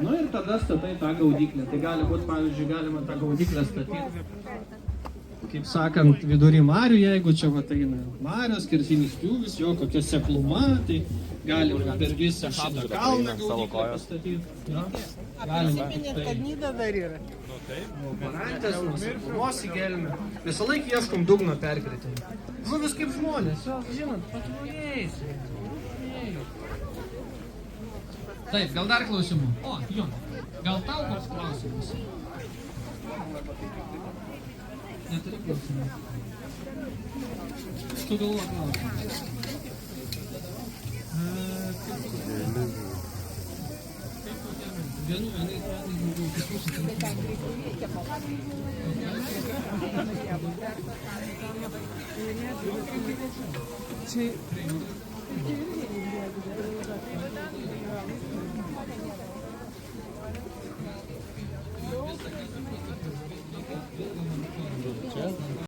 Nu ir tada statai tą gaudyklę. Tai gali būti, pavyzdžiui, galima tą gaudyklę statyti, kaip sakant, vidury marių, jeigu čia va eina marios, kertinis pjūvis, jo kokia sekluma, tai galima per visą šitą kalną gaudyklę pastatyti. Galima tai. Parantės, nuo seklumos į gelmę. Visą laiką ieškom dugno perkritimą. Žuvis kaip žmonės, žinot, patruliais. Taip, gal dar klausimų? O, jo, gal tau koks klausimas? Neturi klausimų. Tu galvo klausimas. Vienų, vienai, daugiau.